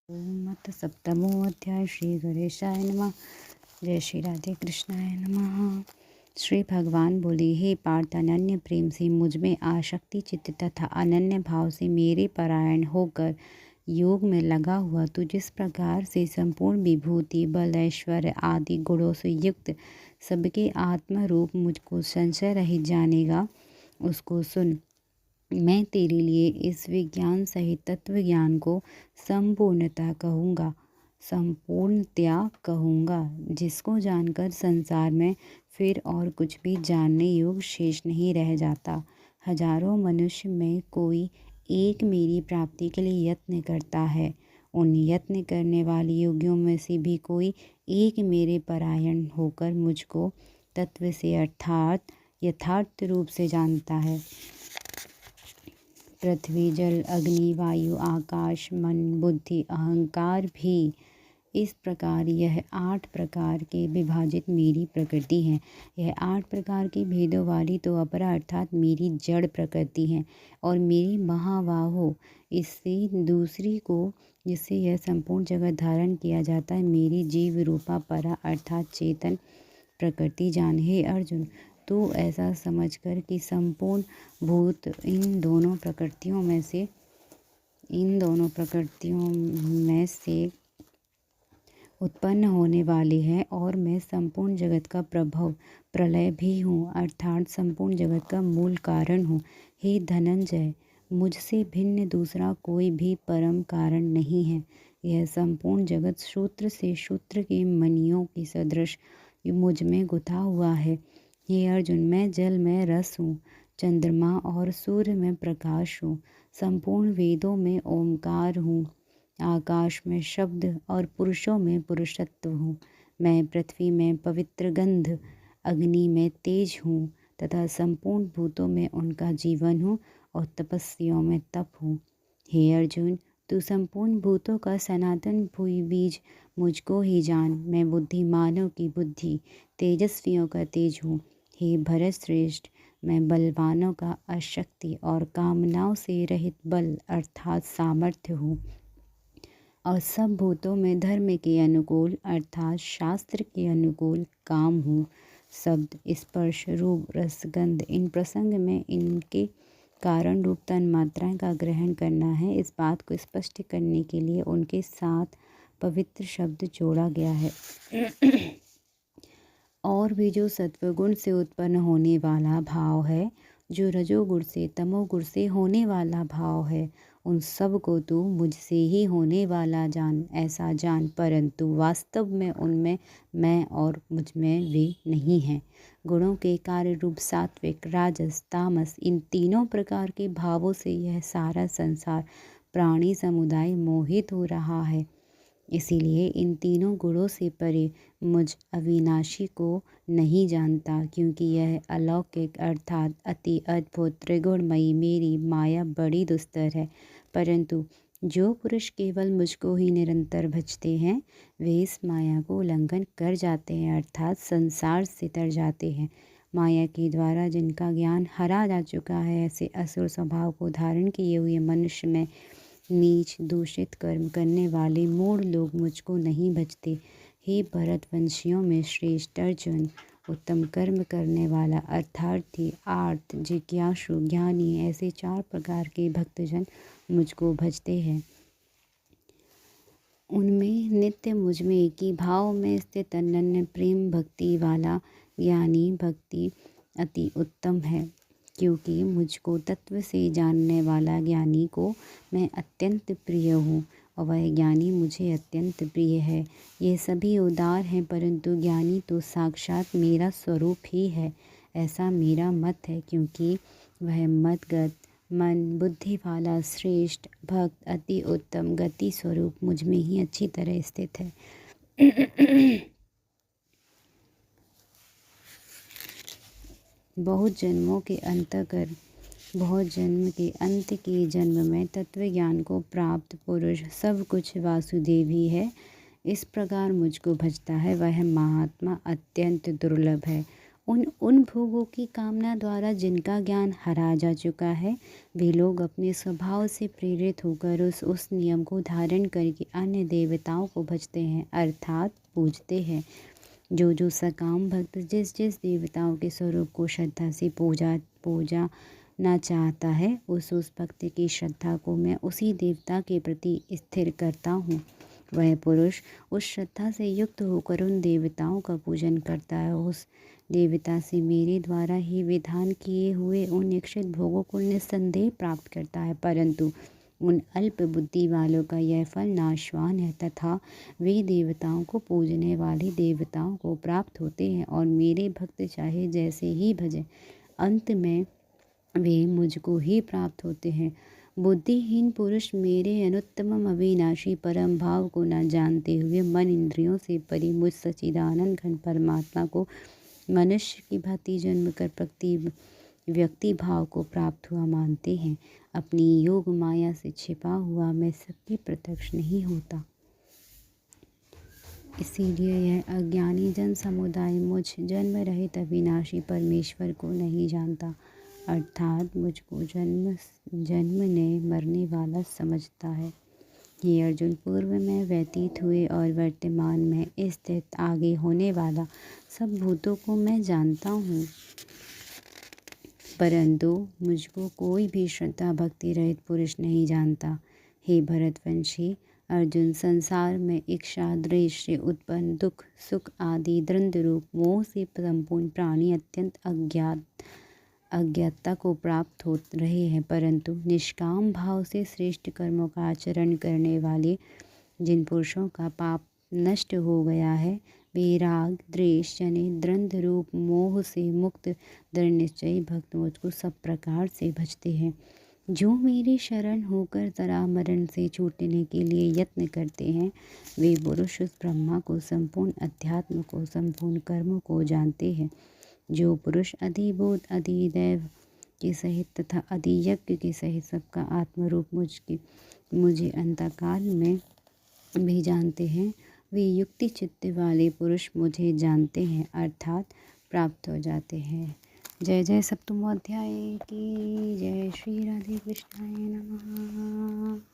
मत सप्तमो अध्याय। श्री गणेशाय नमः। जय श्री राधे कृष्णाय नमः। श्री भगवान बोले, हे पार्थ, अनन्य प्रेम से मुझ में आसक्ति चित्त तथा अनन्य भाव से मेरे परायण होकर योग में लगा हुआ तू जिस प्रकार से संपूर्ण विभूति बल ऐश्वर्य आदि गुणों से युक्त सबके आत्म रूप मुझको संशय रहित जानेगा, उसको सुन। मैं तेरे लिए इस विज्ञान सहित तत्व ज्ञान को संपूर्णतया कहूँगा, जिसको जानकर संसार में फिर और कुछ भी जानने योग्य शेष नहीं रह जाता। हजारों मनुष्य में कोई एक मेरी प्राप्ति के लिए यत्न करता है। उन यत्न करने वाले योगियों में से भी कोई एक मेरे परायण होकर मुझको तत्व से अर्थात यथार्थ रूप से जानता है। पृथ्वी जल अग्नि वायु आकाश मन बुद्धि अहंकार भी इस प्रकार यह 8 प्रकार के विभाजित मेरी प्रकृति है। यह 8 प्रकार की भेदों वाली तो अपरा अर्थात मेरी जड़ प्रकृति है और मेरी महाबाहो इससे दूसरी को जिससे यह संपूर्ण जगत धारण किया जाता है मेरी जीव रूपा परा अर्थात चेतन प्रकृति जान। हे अर्जुन, तू ऐसा समझकर कि संपूर्ण भूत इन दोनों प्रकृतियों में से उत्पन्न होने वाले हैं और मैं संपूर्ण जगत का प्रभव प्रलय भी हूँ अर्थात संपूर्ण जगत का मूल कारण हूँ। हे धनंजय, मुझसे भिन्न दूसरा कोई भी परम कारण नहीं है। यह संपूर्ण जगत सूत्र से सूत्र के मणियों की सदृश मुझ में गुथा हुआ है। हे अर्जुन, मैं जल में रस हूँ, चंद्रमा और सूर्य में प्रकाश हूँ, संपूर्ण वेदों में ओमकार हूँ, आकाश में शब्द और पुरुषों में पुरुषत्व हूँ। मैं पृथ्वी में पवित्र गंध, अग्नि में तेज हूँ तथा संपूर्ण भूतों में उनका जीवन हूँ और तपस्वियों में तप हूँ। हे अर्जुन, तू संपूर्ण भूतों का सनातन भूई बीज मुझको ही जान। मैं बुद्धिमानों की बुद्धि, तेजस्वियों का तेज हूँ। हे भरत श्रेष्ठ, मैं बलवानों का अशक्ति और कामनाओं से रहित बल अर्थात सामर्थ्य हूँ और सब भूतों में धर्म के अनुकूल अर्थात शास्त्र के अनुकूल काम हूँ। शब्द स्पर्श रूप रस गंध इन प्रसंग में इनके कारण रूप तन मात्राएं का ग्रहण करना है। इस बात को स्पष्ट करने के लिए उनके साथ पवित्र शब्द जोड़ा गया है। और भी जो सत्वगुण से उत्पन्न होने वाला भाव है, जो रजोगुण से तमोगुण से होने वाला भाव है, उन सब को तू मुझसे ही होने वाला जान, ऐसा जान। परंतु वास्तव में उनमें मैं और मुझ में वे नहीं हैं। गुणों के कार्य रूप सात्विक राजस तामस इन तीनों प्रकार के भावों से यह सारा संसार प्राणी समुदाय मोहित हो रहा है। इसीलिए इन तीनों गुणों से परे मुझ अविनाशी को नहीं जानता, क्योंकि यह अलौकिक अर्थात अति अद्भुत त्रिगुणमयी मेरी माया बड़ी दुस्तर है। परंतु जो पुरुष केवल मुझको ही निरंतर भजते हैं, वे इस माया को उल्लंघन कर जाते हैं अर्थात संसार से तर जाते हैं। माया के द्वारा जिनका ज्ञान हरा जा चुका है, ऐसे असुर स्वभाव को धारण किए हुए मनुष्य में नीच दूषित कर्म करने वाले मूढ़ लोग मुझको नहीं भजते। हे भरतवंशियों में श्रेष्ठ अर्जुन, उत्तम कर्म करने वाला अर्थार्थी आर्त जिज्ञासु ज्ञानी ऐसे 4 प्रकार के भक्तजन मुझको भजते हैं। उनमें नित्य मुझ में एक ही भाव में स्थित अनन्य प्रेम भक्ति वाला ज्ञानी भक्ति अति उत्तम है, क्योंकि मुझको तत्व से जानने वाला ज्ञानी को मैं अत्यंत प्रिय हूँ और वह ज्ञानी मुझे अत्यंत प्रिय है। ये सभी उदार हैं, परंतु ज्ञानी तो साक्षात मेरा स्वरूप ही है, ऐसा मेरा मत है, क्योंकि वह मतगत मन बुद्धि वाला श्रेष्ठ भक्त अति उत्तम गति स्वरूप मुझ में ही अच्छी तरह स्थित है। बहुत जन्म के अंत के जन्म में तत्व ज्ञान को प्राप्त पुरुष सब कुछ वासुदेव ही है। इस प्रकार मुझको भजता है, वह महात्मा अत्यंत दुर्लभ है उन भोगों की कामना द्वारा जिनका ज्ञान हरा जा चुका है, वे लोग अपने स्वभाव से प्रेरित होकर उस नियम को धारण करके अन्य देवताओं को भजते हैं, अर्थात पूजते हैं। जो सकाम भक्त जिस देवताओं के स्वरूप को श्रद्धा से पूजा ना चाहता है, उस भक्त की श्रद्धा को मैं उसी देवता के प्रति स्थिर करता हूँ। वह पुरुष उस श्रद्धा से युक्त होकर उन देवताओं का पूजन करता है, उस देवता से मेरे द्वारा ही विधान किए हुए उन इच्छित भोगों को निस्संदेह प्राप्त करता है। परंतु उन अल्प बुद्धि वालों का यह फल नाशवान है, तथा वे देवताओं को पूजने वाले देवताओं को प्राप्त होते हैं, और मेरे भक्त चाहे जैसे ही भजें, अंत में वे मुझको ही प्राप्त होते हैं। बुद्धिहीन पुरुष मेरे अनुत्तम अविनाशी परम भाव को न जानते हुए मन इंद्रियों से परे मुझ सच्चिदानंद घन परमात्मा को मनुष्य की भांति जन्म कर व्यक्ति भाव को प्राप्त हुआ मानते हैं। अपनी योग माया से छिपा हुआ मैं सबके प्रत्यक्ष नहीं होता। इसीलिए यह अज्ञानी जन समुदाय मुझ जन्म रहित अविनाशी परमेश्वर को नहीं जानता, अर्थात मुझको जन्मने मरने वाला समझता है। ये अर्जुन, पूर्व में व्यतीत हुए और वर्तमान में स्थित आगे होने वाला सब भूतों को मैं जानता हूँ, परंतु मुझको कोई भी श्रद्धा भक्ति रहित पुरुष नहीं जानता। हे भरतवंशी अर्जुन, संसार में इच्छा द्वेष से उत्पन्न दुख सुख आदि द्वंद्व रूप मोह से संपूर्ण प्राणी अत्यंत अज्ञातता को प्राप्त हो रहे हैं, परंतु निष्काम भाव से श्रेष्ठ कर्मों का आचरण करने वाले जिन पुरुषों का पाप नष्ट हो गया है, वे राग द्वेष जनित द्वंद्व रूप मोह से मुक्त दृढ़ निश्चयी भक्त मुझको सब प्रकार से भजते हैं। जो मेरी शरण होकर जरा मरण से छूटने के लिए यत्न करते हैं, वे पुरुष उस ब्रह्मा को, संपूर्ण अध्यात्म को, संपूर्ण कर्मों को जानते हैं। जो पुरुष अधिबोध अधिदैव के सहित तथा अधियज्ञ के सहित सबका आत्मरूप मुझे अंतकाल में भी जानते हैं, वे युक्ति चित्त वाले पुरुष मुझे जानते हैं, अर्थात प्राप्त हो जाते हैं। जय जय सप्तमोध्याय की जय। श्री राधे कृष्णाय नमः।